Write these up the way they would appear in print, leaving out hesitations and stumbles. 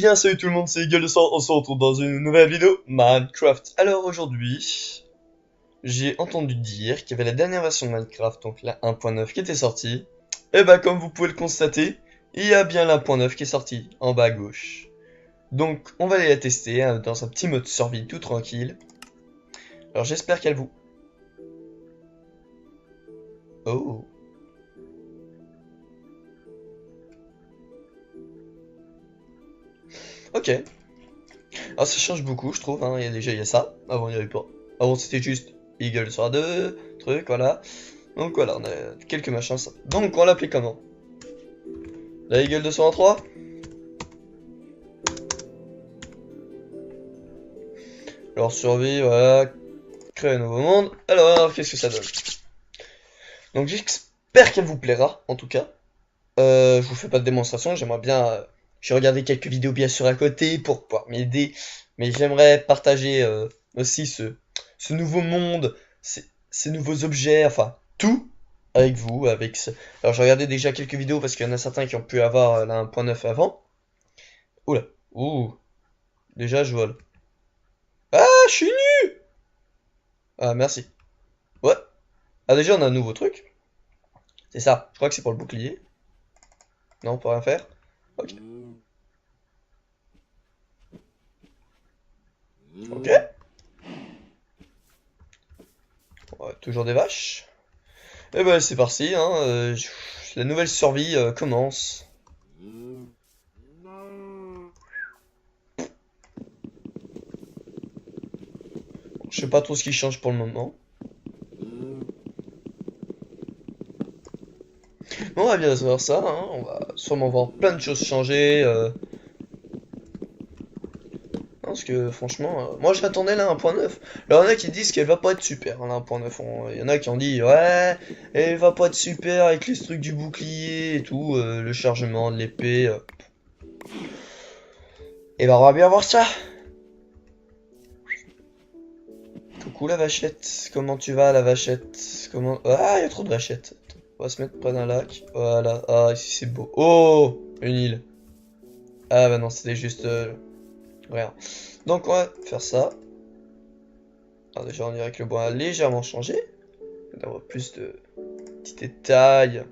bien, salut tout le monde, c'est Eagle de Sang, on se retrouve dans une nouvelle vidéo Minecraft. Alors aujourd'hui, j'ai entendu dire qu'il y avait la dernière version de Minecraft, donc la 1.9 qui était sortie. Et bah comme vous pouvez le constater, il y a bien la 1.9 qui est sortie en bas à gauche. Donc on va aller la tester hein, dans un petit mode survie tout tranquille. Alors j'espère qu'elle vous... Oh. Ok. Alors ça change beaucoup je trouve, hein. Il y a ça, avant il n'y avait pas. Avant c'était juste Eagle sur 2, truc, voilà. Donc voilà, on a quelques machins. Ça. Donc on l'appelait comment? La Eagle 203. Alors survie, voilà. Créer un nouveau monde. Alors, qu'est-ce que ça donne? Donc j'espère qu'elle vous plaira, en tout cas. Je vous fais pas de démonstration, j'aimerais bien... j'ai regardé quelques vidéos bien sûr à côté pour pouvoir m'aider. Mais j'aimerais partager aussi ce nouveau monde, ces nouveaux objets, enfin tout avec vous. Alors j'ai regardé déjà quelques vidéos parce qu'il y en a certains qui ont pu avoir la 1.9 avant. Oula, ouh, déjà je vole. Ah, je suis nu! Ah, merci. Ouais. Ah, déjà on a un nouveau truc. C'est ça, je crois que c'est pour le bouclier. Non, on peut rien faire. Ok. Ok. Ouais, toujours des vaches. Et ben c'est parti, hein. La nouvelle survie commence. Je sais pas trop ce qui change pour le moment. On va bien voir ça, hein. On va sûrement voir plein de choses changer. Parce que franchement, moi je l'attendais là 1.9. Alors il y en a qui disent qu'elle va pas être super, hein, la 1.9. Il y en a qui ont dit ouais, elle va pas être super avec les trucs du bouclier et tout, le chargement de l'épée. Et ben on va bien voir ça. Coucou la vachette, comment tu vas la vachette? Comment... Ah, il y a trop de vachettes. Attends, on va se mettre près d'un lac. Voilà, ah ici c'est beau. Oh, une île. Ah bah non, c'était juste rien. Donc on va faire ça. Alors déjà on dirait que le bois a légèrement changé. D'avoir plus de petits détails.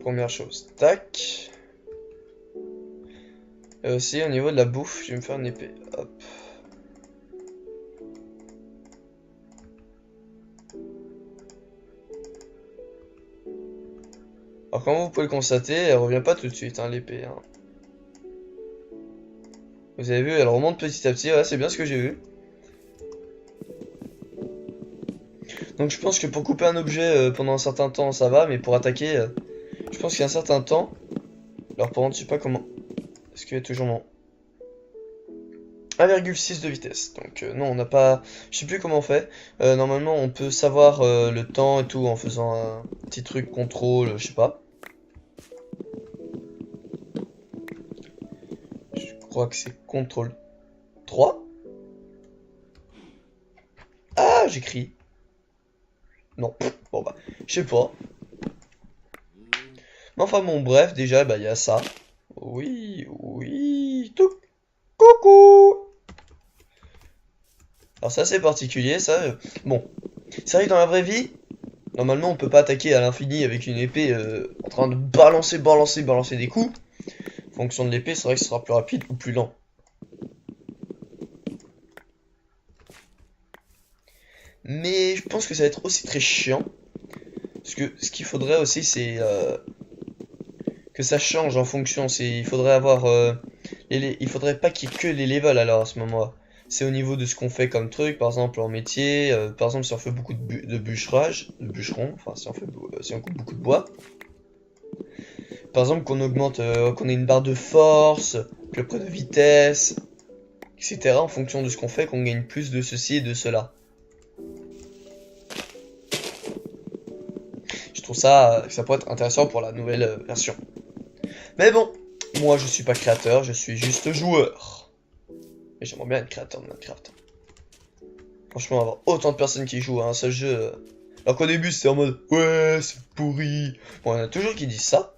Première chose, tac. Et aussi au niveau de la bouffe, je vais me faire une épée. Hop. Alors comme vous pouvez le constater, elle revient pas tout de suite, hein, l'épée. Hein. Vous avez vu, elle remonte petit à petit, ouais, c'est bien ce que j'ai vu. Donc je pense que pour couper un objet pendant un certain temps, ça va, mais pour attaquer, je pense qu'il y a un certain temps. Alors par contre, je sais pas comment... Est-ce qu'il y a toujours mon... 1,6 de vitesse. Donc non, on n'a pas... Je sais plus comment on fait. Normalement, on peut savoir le temps et tout en faisant un petit truc contrôle, je sais pas. Je crois que c'est contrôle 3. Ah, j'écris. Non, bon bah, je sais pas. Mais enfin bon, bref, déjà, bah il y a ça. Oui, oui, tout. Coucou. Alors ça c'est particulier, ça. Bon, c'est vrai que dans la vraie vie, normalement on peut pas attaquer à l'infini avec une épée en train de balancer des coups. En fonction de l'épée, c'est vrai que ce sera plus rapide ou plus lent. Mais je pense que ça va être aussi très chiant. Parce que ce qu'il faudrait aussi c'est que ça change en fonction. Il faudrait avoir... il faudrait pas qu'il y ait que les levels alors à ce moment-là. C'est au niveau de ce qu'on fait comme truc, par exemple en métier, par exemple si on fait beaucoup de bûcheron, enfin si on coupe beaucoup de bois. Par exemple qu'on augmente, qu'on ait une barre de force, plus près de vitesse, etc. En fonction de ce qu'on fait, qu'on gagne plus de ceci et de cela. Je trouve ça, ça pourrait être intéressant pour la nouvelle version. Mais bon, moi je suis pas créateur, je suis juste joueur. Mais j'aimerais bien être créateur de Minecraft. Franchement, avoir autant de personnes qui jouent à un seul jeu, Alors qu'au début c'était en mode ouais c'est pourri. Bon, il y en a toujours qui disent ça.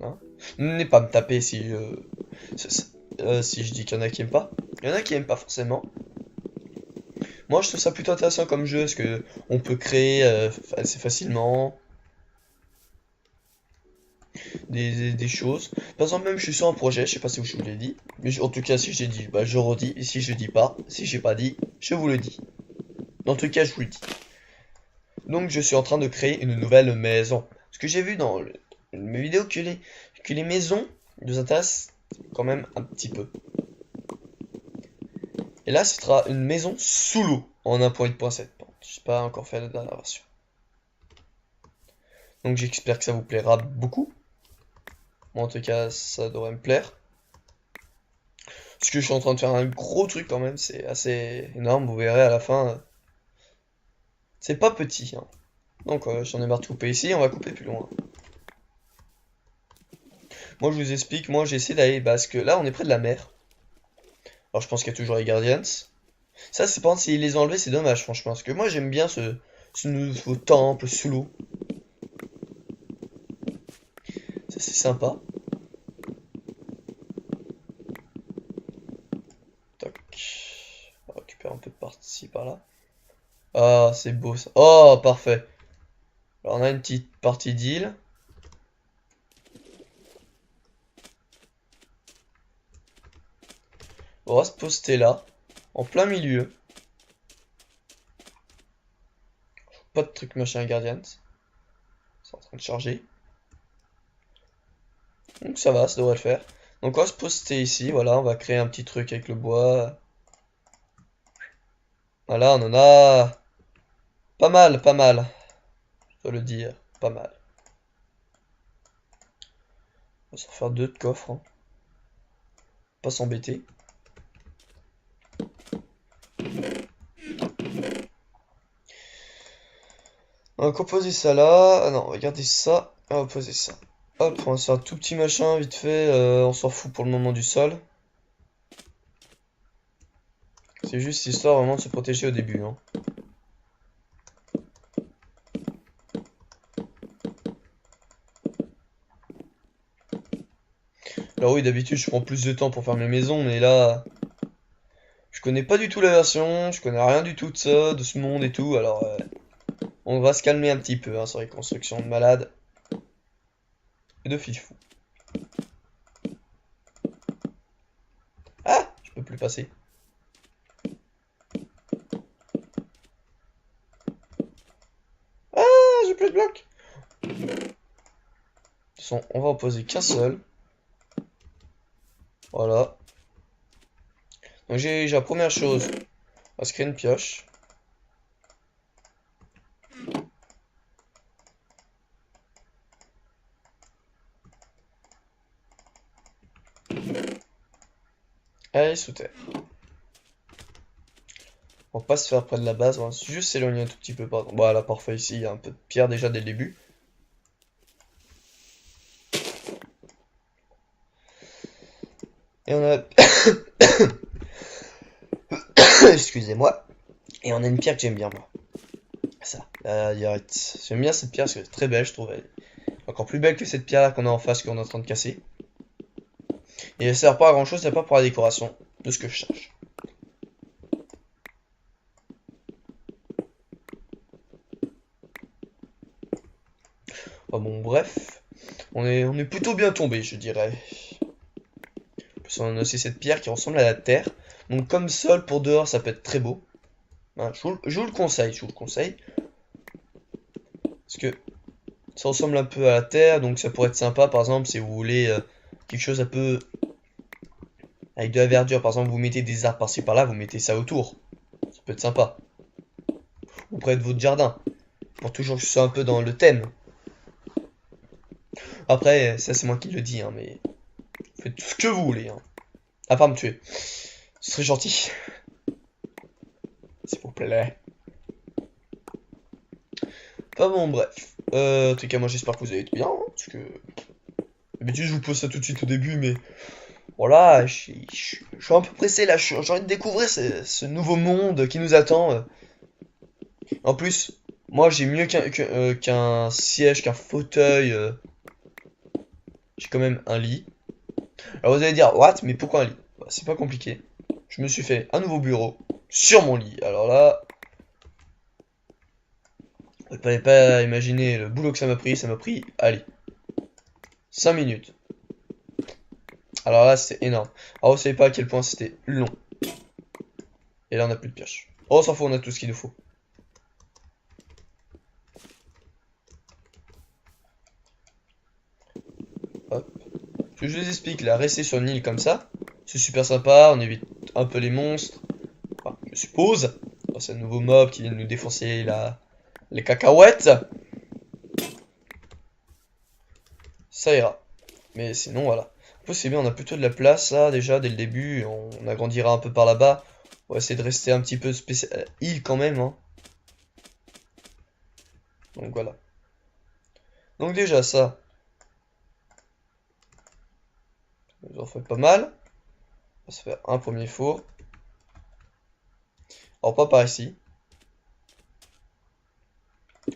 Hein. N'allez pas me taper si si je dis qu'il y en a qui aiment pas. Il y en a qui aiment pas forcément. Moi je trouve ça plutôt intéressant comme jeu parce que on peut créer assez facilement des choses. Par exemple même je suis sur un projet, je sais pas si je vous l'ai dit. Mais en tout cas si j'ai dit, bah je redis. Et si je dis pas, si j'ai pas dit, je vous le dis. En tout cas je vous le dis. Donc je suis en train de créer une nouvelle maison. Ce que j'ai vu dans mes vidéos que les maisons nous intéressent quand même un petit peu. Et là, ce sera une maison sous l'eau en 1.8.7. Je n'ai pas encore fait la dernière version. Donc j'espère que ça vous plaira beaucoup. Moi, en tout cas, ça devrait me plaire. Parce que je suis en train de faire un gros truc quand même. C'est assez énorme. Vous verrez à la fin. C'est pas petit. Hein. Donc j'en ai marre de couper ici. On va couper plus loin. Moi, je vous explique. Moi, j'ai essayé d'aller parce que là, on est près de la mer. Alors, je pense qu'il y a toujours les Guardians. Ça, c'est pas s'ils les ont enlevés, c'est dommage, franchement. Parce que moi, j'aime bien ce nouveau temple sous l'eau. Ça, c'est sympa. Toc. On va récupérer un peu de par-ci, par-là. Ah, c'est beau, ça. Oh, parfait. Alors, on a une petite partie d'île. On va se poster là, en plein milieu. Pas de truc machin Guardians. C'est en train de charger. Donc ça va, ça devrait le faire. Donc on va se poster ici, voilà, on va créer un petit truc avec le bois. Voilà, on en a pas mal, je dois le dire, pas mal. On va s'en faire deux de coffres. Hein. Pas s'embêter. On va composer ça là. Ah non, regardez ça. On va poser ça. Hop, on va se faire un tout petit machin vite fait. On s'en fout pour le moment du sol. C'est juste histoire vraiment de se protéger au début. Hein. Alors oui, d'habitude je prends plus de temps pour faire mes maisons, mais là... Je connais pas du tout la version, je connais rien du tout de ça, de ce monde et tout, alors... on va se calmer un petit peu hein, sur les constructions de malade. Et de fifou. Ah, je peux plus passer. Ah, j'ai plus de blocs. De toute façon, on va en poser qu'un seul. Voilà. Donc j'ai la première chose. On va se créer une pioche. Allez, sous terre. On va pas se faire près de la base, on va juste s'éloigner un tout petit peu. Pardon. Voilà, parfait, ici il y a un peu de pierre déjà dès le début. Et on a... Excusez-moi. Et on a une pierre que j'aime bien, moi. Ça, la diorite. J'aime bien cette pierre parce qu'elle est très belle, je trouve. Elle est encore plus belle que cette pierre là qu'on a en face, qu'on est en train de casser. Et elle sert pas à grand chose, c'est pas pour la décoration, de ce que je cherche. Enfin bon, bref. On est plutôt bien tombé, je dirais. En plus, on a aussi cette pierre qui ressemble à la terre. Donc comme sol pour dehors, ça peut être très beau. Hein, je vous le conseille, je vous le conseille. Parce que ça ressemble un peu à la terre, donc ça pourrait être sympa, par exemple, si vous voulez quelque chose un peu... avec de la verdure, par exemple, vous mettez des arbres par-ci par-là, vous mettez ça autour. Ça peut être sympa. Ou près de votre jardin. Pour toujours que ce soit un peu dans le thème. Après, ça c'est moi qui le dis, hein, mais... faites tout ce que vous voulez, hein. À part me tuer. Ce serait gentil. S'il vous plaît. Enfin bon, bref. En tout cas, moi j'espère que vous allez être bien, hein, parce que... d'habitude, je vous pose ça tout de suite au début, mais... voilà, je suis un peu pressé là, j'ai envie de découvrir ce nouveau monde qui nous attend. En plus, Moi, j'ai mieux qu'un siège, qu'un fauteuil. J'ai quand même un lit. Alors vous allez dire, what? Mais pourquoi un lit? Bah, c'est pas compliqué. Je me suis fait un nouveau bureau sur mon lit. Alors là, vous ne pouvez pas imaginer le boulot que ça m'a pris. Ça m'a pris, allez, 5 minutes. Alors là, c'était énorme. Alors vous savez pas à quel point c'était long. Et là, on n'a plus de pioche. Oh, on s'en fout, on a tout ce qu'il nous faut. Hop. Je vous explique, là, rester sur une île comme ça, c'est super sympa, on évite un peu les monstres. Enfin, je suppose. C'est un nouveau mob qui vient de nous défoncer les cacahuètes. Ça ira. Mais sinon, voilà. En plus, c'est bien, on a plutôt de la place, là, déjà, dès le début. On agrandira un peu par là-bas. On va essayer de rester un petit peu spécial... île, quand même, hein. Donc, voilà. Donc, déjà, ça. Ça nous en fait pas mal. On va se faire un premier four. Alors, pas par ici.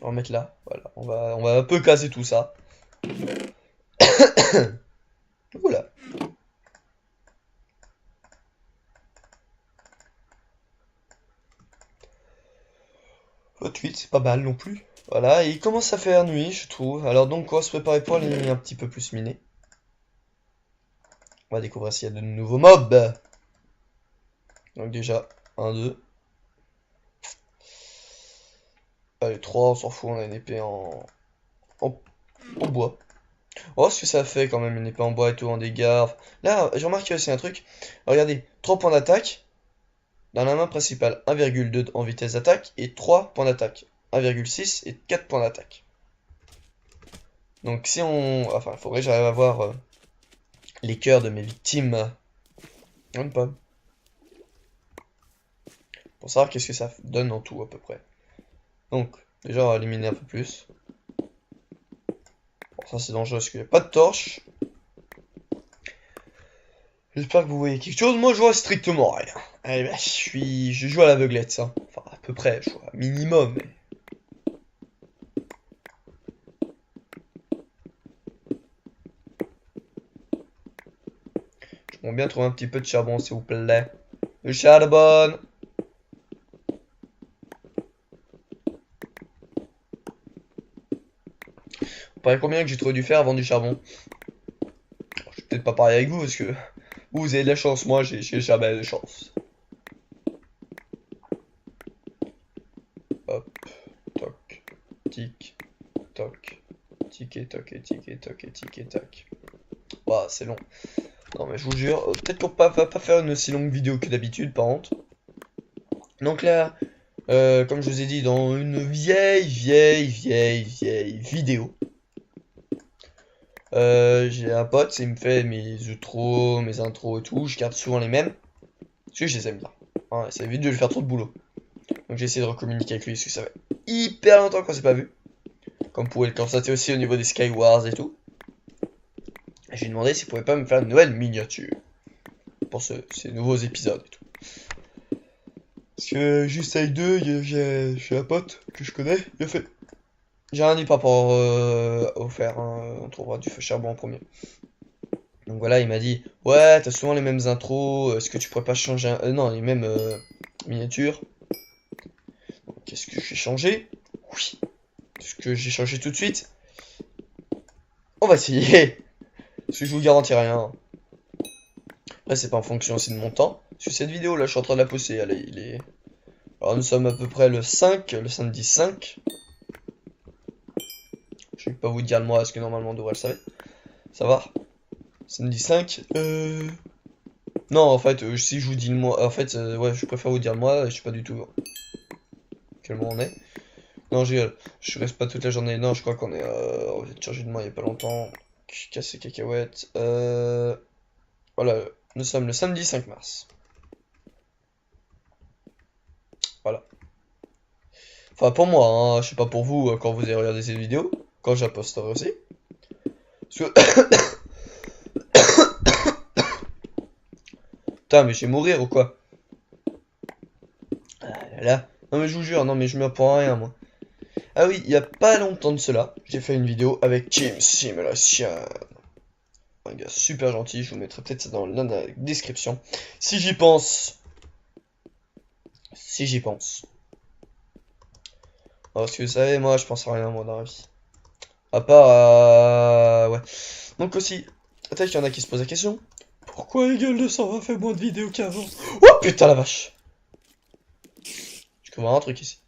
On va mettre là. Voilà. On va un peu caser tout ça. Oula. 8, c'est pas mal non plus. Voilà, et il commence à faire nuit, je trouve. Alors donc, on va se préparer pour aller un petit peu plus miner. On va découvrir s'il y a de nouveaux mobs. Donc déjà, 1, 2. Allez, 3, on s'en fout, on a une épée en bois. Oh, ce que ça fait quand même, une épée en bois et tout, en dégâts. Là, j'ai remarqué aussi un truc. Regardez, 3 points d'attaque. Dans la main principale, 1,2 en vitesse d'attaque. Et 3 points d'attaque. 1,6 et 4 points d'attaque. Donc si on... Enfin, il faudrait que j'arrive à voir les cœurs de mes victimes. Même pas. Pour savoir qu'est-ce que ça donne en tout à peu près. Donc, déjà on va éliminer un peu plus. Bon, ça c'est dangereux parce qu'il n'y a pas de torche. J'espère que vous voyez quelque chose. Moi je vois strictement rien. Allez, bah, je joue à l'aveuglette ça. Enfin à peu près, je vois minimum. Mais... J'aimerais bien trouver un petit peu de charbon s'il vous plaît. Le charbon. Vous paraît combien que j'ai trouvé du fer avant du charbon? Je vais peut-être pas parler avec vous parce que vous avez de la chance, moi j'ai jamais de chance. Hop, toc, tic, toc, tic et toc et tic et toc et tic et toc. Ouah, c'est long. Non mais je vous jure, peut-être qu'on va pas faire une aussi longue vidéo que d'habitude par contre. Donc là, comme je vous ai dit, dans une vieille vidéo, j'ai un pote, il me fait mes outros, mes intros et tout, je garde souvent les mêmes, parce que je les aime bien. Hein, ça évite de lui faire trop de boulot. Donc j'ai essayé de recommuniquer avec lui, parce que ça fait hyper longtemps qu'on s'est pas vu. Comme vous pouvez le constater aussi au niveau des Skywars et tout. Et j'ai demandé s'il pouvait pas me faire une nouvelle miniature. Pour ces nouveaux épisodes et tout. Parce que juste avec deux, j'ai un pote que je connais, il a fait. J'ai rien dit par rapport au fer, hein, on trouvera du feu charbon en premier. Donc voilà, il m'a dit, ouais, t'as souvent les mêmes intros, est-ce que tu pourrais pas changer non, les mêmes miniatures. Qu'est-ce que j'ai changé? Oui. Est-ce que j'ai changé tout de suite? On va essayer. Parce que je vous garantis rien. Après, c'est pas en fonction aussi de mon temps. Parce que cette vidéo, là, je suis en train de la poster. Allez, il est... Alors, nous sommes à peu près le 5, le samedi 5. Je vais pas vous dire le mois, parce que normalement, on devrait le savoir. Samedi 5. Non, en fait, si je vous dis le mois... En fait, ouais, je préfère vous dire le mois. Je sais pas du tout quel mois on est. Non, je reste pas toute la journée. Non, je crois qu'on est... on vient de changer de mois il y a pas longtemps. Casser cacahuètes. Voilà, nous sommes le samedi 5 mars. Voilà. Enfin, pour moi, hein, je sais pas pour vous quand vous allez regarder cette vidéo, quand je la posterai aussi. Parce que... Putain, mais je vais mourir ou quoi? Ah là là. Non mais je vous jure, non mais je meurs pour rien moi. Ah oui, il y a pas longtemps de cela, j'ai fait une vidéo avec Team Simulation. Un gars super gentil, je vous mettrai peut-être ça dans la description. Si j'y pense. Si j'y pense. Alors, parce que vous savez, moi, je pense à rien, moi, dans la vie. À part ouais. Donc aussi, peut-être qu'il y en a qui se posent la question. Pourquoi Eagle 220 fait moins de vidéos qu'avant? Oh putain la vache! Je comprends un truc ici.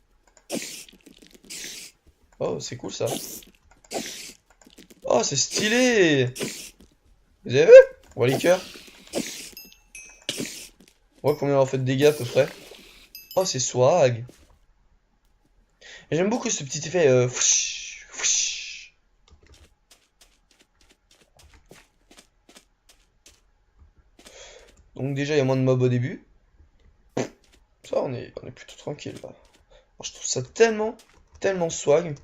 Oh, c'est cool ça. Oh, c'est stylé! Vous avez vu? On voit les cœurs. On voit combien on fait de dégâts à peu près. Oh, c'est swag. J'aime beaucoup ce petit effet fouch, fouch. Donc déjà, il y a moins de mobs au début. Ça, on est plutôt tranquille là. Alors, je trouve ça tellement swag.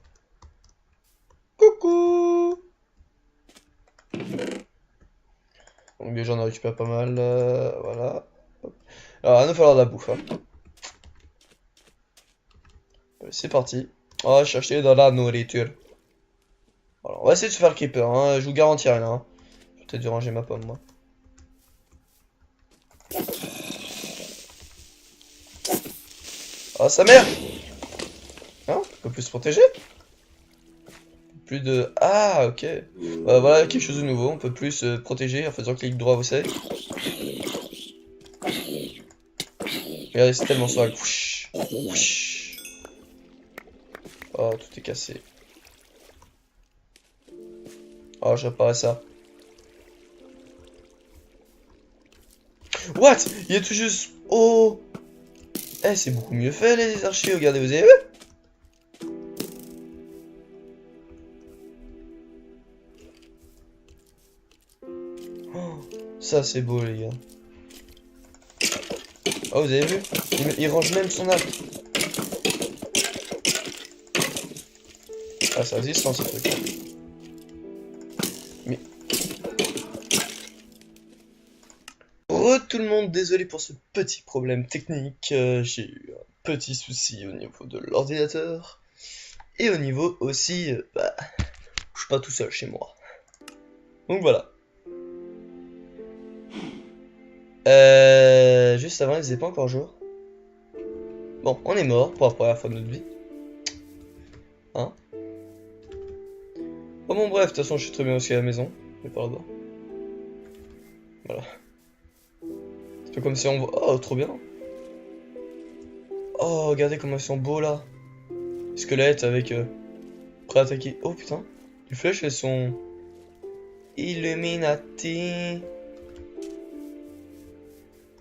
Coucou! Donc déjà, on a récupéré pas mal. Voilà. Hop. Alors, il va nous falloir de la bouffe. Hein. C'est parti. On va chercher de la nourriture. Alors, on va essayer de se faire creeper. Hein. Je vous garantis rien. Hein. Je vais peut-être dû ranger ma pomme, moi. Ah, sa mère! Hein? On peut plus se protéger? Plus de... Ah, ok. Voilà, quelque chose de nouveau. On peut plus se protéger en faisant clic droit, vous savez. Regardez, c'est tellement swag. Oh, tout est cassé. Oh, je réparais ça. What? Il est tout juste... Oh! Eh, c'est beaucoup mieux fait, les archers. Regardez, vous avez vu? Oh, ça, c'est beau, les gars. Oh, vous avez vu? Il range même son arc. Ah, ça résiste, hein, ce truc. Mais... Tout le monde, désolé pour ce petit problème technique. J'ai eu un petit souci au niveau de l'ordinateur. Et au niveau aussi... je suis pas tout seul chez moi. Donc voilà. Juste avant, ils faisaient pas encore jour. Bon, on est mort pour la première fois de notre vie. Hein? Oh bon, bref, de toute façon, je suis très bien aussi à la maison. Mais pas là-bas. Voilà. C'est comme si on voit... Oh, trop bien. Oh, regardez comment ils sont beaux là. Squelette avec... prêt à attaquer. Oh putain. Les flèches, elles sont... Illuminati.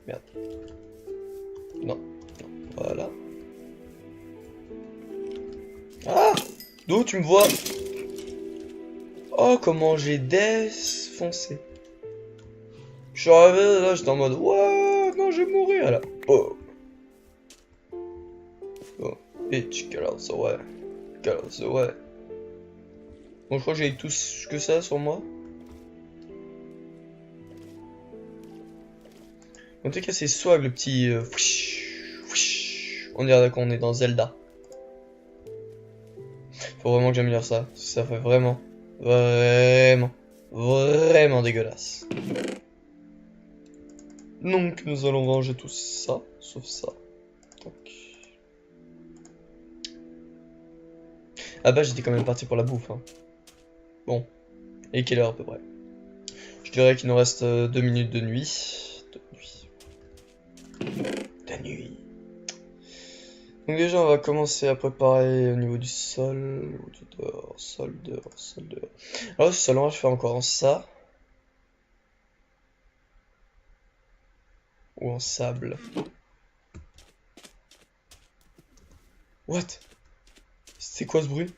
Merde. Non. Voilà. Ah! D'où tu me vois? Oh, comment j'ai défoncé. Je suis arrivé là, j'étais en mode ouais, non, je vais mourir là. Oh. Oh, bitch, get out the way. Get out the way. Bon, je crois que j'ai tout ce que ça sur moi. En tout cas, c'est swag le petit. On dirait qu'on est dans Zelda. Faut vraiment que j'améliore ça. Ça fait vraiment dégueulasse. Donc, nous allons ranger tout ça, sauf ça. Donc. Ah bah, j'étais quand même parti pour la bouffe. Hein. Bon. Et quelle heure à peu près? Je dirais qu'il nous reste 2 minutes de nuit. De nuit. Donc déjà on va commencer à préparer au niveau du sol, ou du dehors, sol dehors, sol dehors. Alors ce sol on va faire encore en ça. Ou en sable. What? C'était quoi ce bruit?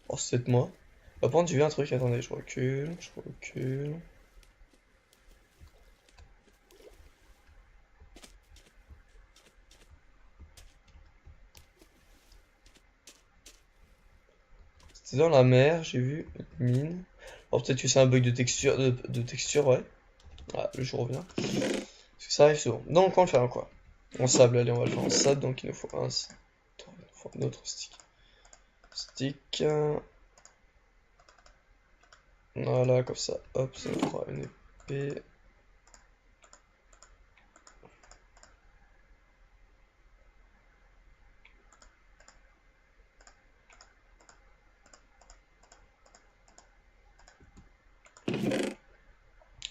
Oh c'est peut-être moi. Par contre j'ai vu un truc, attendez, je recule. C'était dans la mer, j'ai vu une mine. Alors peut-être que c'est un bug de texture, ouais. Ah, le jour revient. Parce que ça arrive souvent. Donc on va le faire en quoi? En sable, allez, on va le faire en sable, donc il nous faut prendre un autre stick. Stick. Voilà, comme ça. Hop, ça me fera une épée.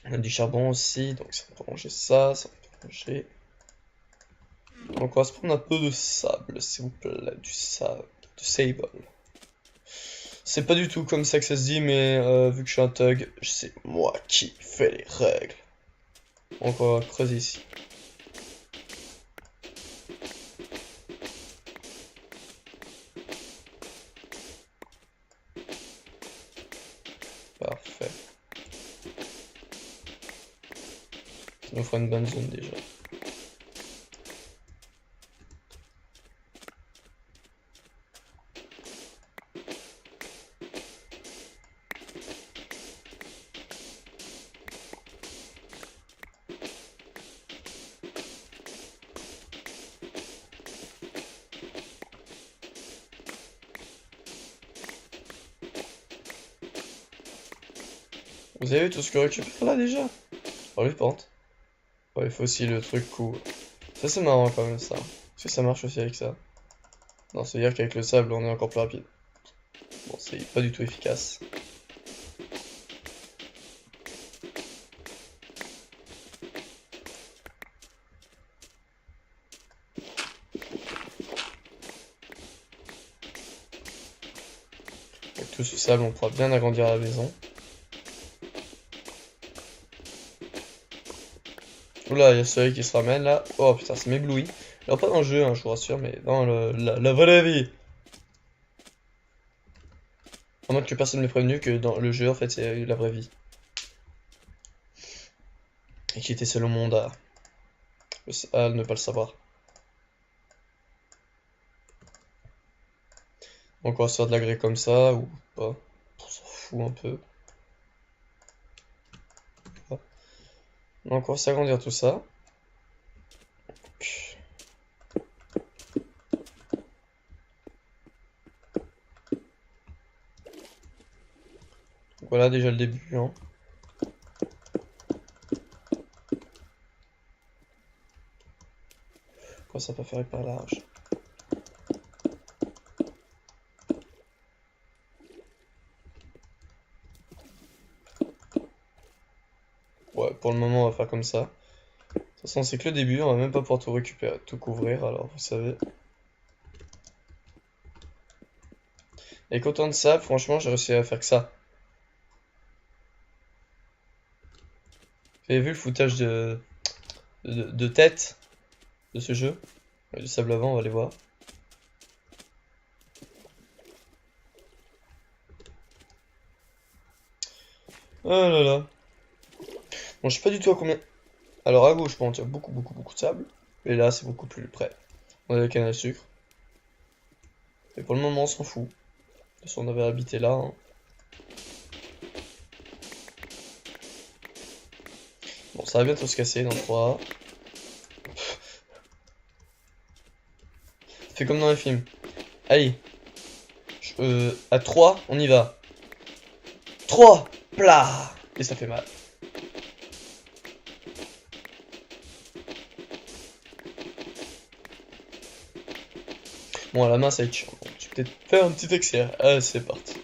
On a du charbon aussi, donc ça va manger ça, ça va manger. Donc on va se prendre un peu de sable, s'il vous plaît, du sable, du sable. C'est pas du tout comme ça que ça se dit, mais vu que je suis un thug, c'est moi qui fais les règles. Donc on va creuser ici. Parfait. Ça nous fera une bonne zone déjà. Vous avez vu tout ce que je récupère là déjà? Oh les pentes. Ouais, il faut aussi le truc cool. Ça c'est marrant quand même ça. Est-ce que ça marche aussi avec ça? Non, c'est-à-dire qu'avec le sable on est encore plus rapide. Bon, c'est pas du tout efficace. Avec tout ce sable on pourra bien agrandir la maison. Oula, il y a le soleil qui se ramène là. Oh putain, ça m'éblouit. Alors pas dans le jeu, hein, je vous rassure, mais dans la vraie vie. En mode que personne ne m'ait prévenu que dans le jeu, en fait, c'est la vraie vie. Et qu'il était seul au monde à ne pas le savoir. Donc on va se faire de la grès comme ça, ou pas. On s'en fout un peu. Donc on va s'agrandir tout ça. Donc voilà déjà le début, hein. Pourquoi ça peut faire hyper large? Ouais, pour le moment on va faire comme ça. De toute façon c'est que le début, on va même pas pouvoir tout récupérer, tout couvrir, alors vous savez. Et qu'autant de ça, franchement j'ai réussi à faire que ça. Vous avez vu le foutage de tête de ce jeu? Il y a du sable avant, on va aller voir. Oh là là. Bon, je sais pas du tout à combien. Alors à gauche, bon, il y a beaucoup de sable. Et là, c'est beaucoup plus près. On a la canne à sucre. Et pour le moment, on s'en fout. De toute façon, on avait habité là, hein. Bon, ça va bientôt se casser dans 3. Fait comme dans les films. Allez. À 3, on y va. 3 plat. Et ça fait mal. Bon, à la main, ça va être chiant. Donc, je vais peut-être faire un petit exercice. Allez, c'est parti.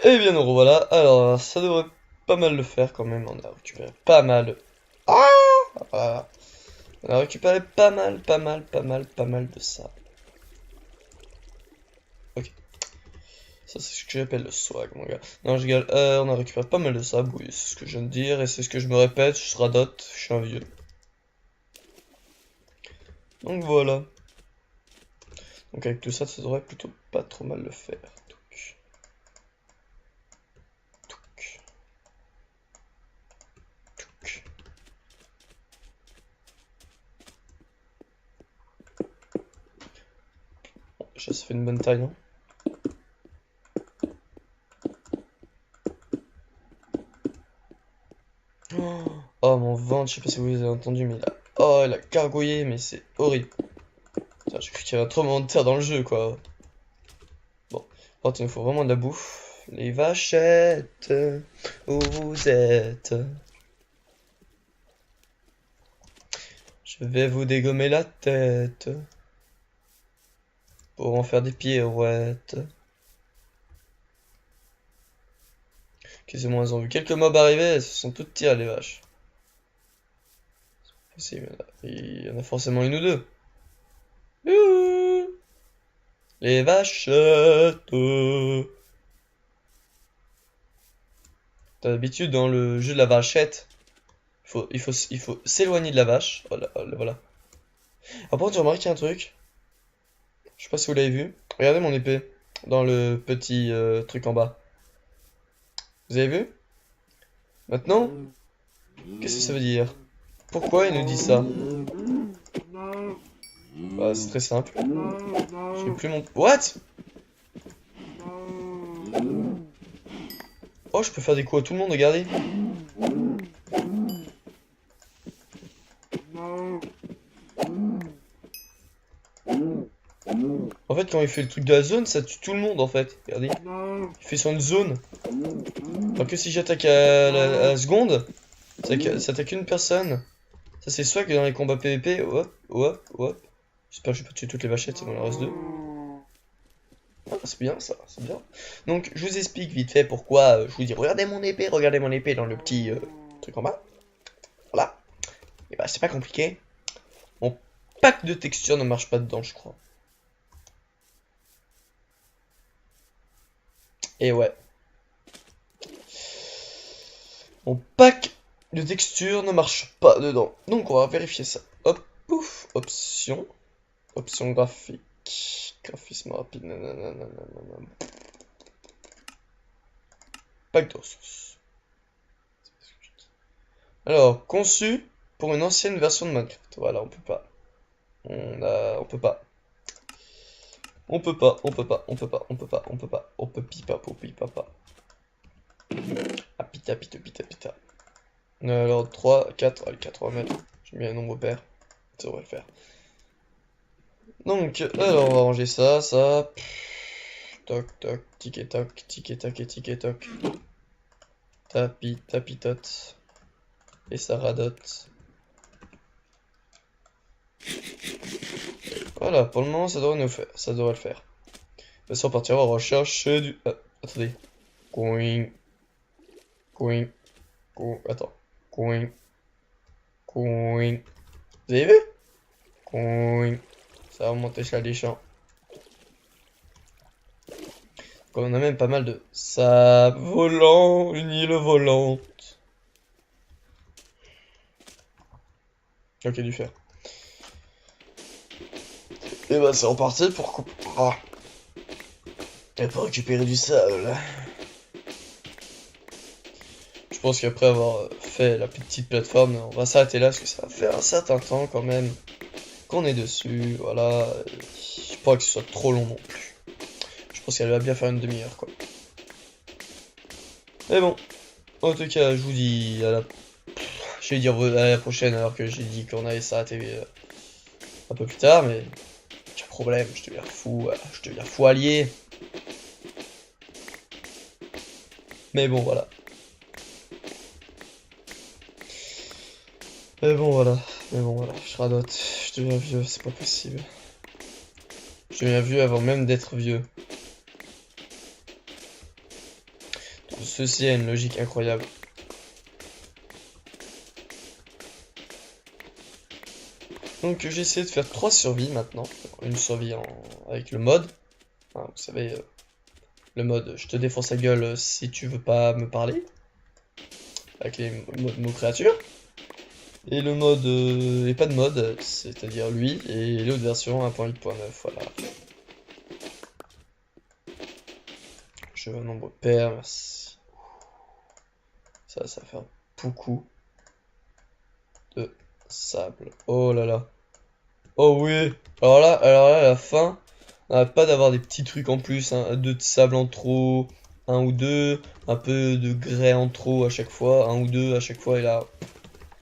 Et bien nous revoilà. Alors, ça devrait pas mal le faire quand même. On a récupéré pas mal. Ah voilà. On a récupéré pas mal de ça. Ok. Ça, c'est ce que j'appelle le swag, mon gars. Non, je rigole. On a récupéré pas mal de ça. Oui, c'est ce que je viens de dire. Et c'est ce que je me répète. Je radote. Je suis un vieux. Donc voilà. Donc avec tout ça, ça devrait plutôt pas trop mal le faire. Touc. Touc. Touc. Bon, déjà, ça fait une bonne taille, non? Oh mon ventre, je sais pas si vous avez entendu, mais il a gargouillé, mais c'est horrible. J'ai cru qu'il y avait un tremblement de terre dans le jeu, quoi. Bon, par contre, il nous faut vraiment de la bouffe. Les vachettes, où vous êtes? Je vais vous dégommer la tête pour en faire des pirouettes. Excusez-moi, ils ont vu quelques mobs arriver, elles se sont toutes tirées, les vaches. C'est possible, il y en a forcément une ou deux. Youhou, les vachettes. T'as l'habitude dans le jeu de la vachette, il faut s'éloigner de la vache. Voilà, voilà. Par contre, j'ai remarqué un truc. Je sais pas si vous l'avez vu. Regardez mon épée dans le petit truc en bas. Vous avez vu? Maintenant, qu'est-ce que ça veut dire? Pourquoi il nous dit ça? Bah, c'est très simple. J'ai plus mon... What? Oh, je peux faire des coups à tout le monde, regardez. En fait, quand il fait le truc de la zone, ça tue tout le monde, en fait. Regardez. Il fait sur une zone. Alors que si j'attaque à la seconde, ça attaque une personne. Ça, c'est soit que dans les combats PVP, hop, hop, hop. J'espère que je vais pas tuer toutes les vachettes, c'est bon, il en reste deux. Ah, c'est bien ça, c'est bien. Donc, je vous explique vite fait pourquoi je vous dis regardez mon épée dans le petit truc en bas. Voilà. Et bah, c'est pas compliqué. Mon pack de texture ne marche pas dedans, je crois. Et ouais. Mon pack de texture ne marche pas dedans. Donc, on va vérifier ça. Hop, pouf, option. Option graphique. Graphisme rapide. Nanana. Pack de ressources. Alors, conçu pour une ancienne version de Minecraft. Voilà, on peut pas. On peut pas. On peut pas. On peut pipa pas. Ah, pita. Alors, 3, 4, allez, 4, on va mettre. J'ai mis un nombre pair. Ça devrait le faire. Donc, alors, on va ranger ça. Toc, toc, tic et toc. Tapitote. Et ça radote. Voilà, pour le moment, ça devrait le faire. De toute façon, on partira en recherche du... attendez. Coing. Attends. Coing. Vous avez vu? Coing. Ça va monter chez les champs. On a même pas mal de sable volant, une île volante. Ok, du fer. Et bah c'est reparti pour couper. Oh. Et pour récupérer du sable. Je pense qu'après avoir fait la petite plateforme, on va s'arrêter là parce que ça va faire un certain temps quand même qu'on est dessus. Voilà. Je pas que ce soit trop long non plus. Je pense qu'elle va bien faire une demi-heure quoi. Mais bon, en tout cas, je vous dis à la... Je vais dire à la prochaine alors que j'ai dit qu'on allait s'arrêter un peu plus tard, mais... Quel problème, je deviens fou allié. Mais bon, voilà. Mais bon, voilà, je radote. Je deviens vieux, c'est pas possible. Je deviens vieux avant même d'être vieux. Ceci a une logique incroyable. Donc j'ai essayé de faire 3 survies maintenant. Une survie avec le mode. Enfin, vous savez, le mode je te défonce la gueule si tu veux pas me parler. Avec les mots créatures. Et le mode, et pas de mode, c'est-à-dire lui, et l'autre version 1.8.9, voilà. Je veux un nombre pair, merci. Ça va faire beaucoup de sable. Oh là là. Oh oui. Alors là, à la fin, on n'arrête pas d'avoir des petits trucs en plus, hein, de sable en trop, un ou deux, un peu de grès en trop à chaque fois, un ou deux à chaque fois, et là,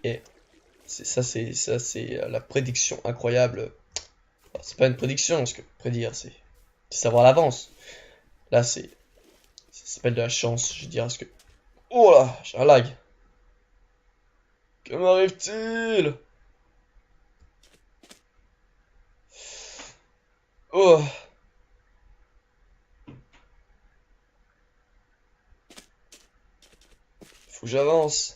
et c'est la prédiction incroyable. Enfin, c'est pas une prédiction, parce que prédire, c'est savoir l'avance. Là, ça s'appelle de la chance, je dirais, parce que... Oh là, j'ai un lag. Que m'arrive-t-il? Oh. Faut que j'avance.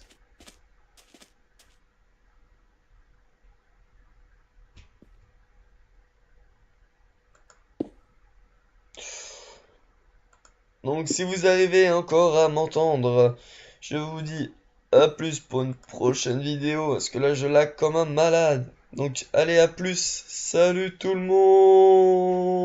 Donc si vous arrivez encore à m'entendre, je vous dis à plus pour une prochaine vidéo, parce que là je lag comme un malade. Donc allez, à plus, salut tout le monde.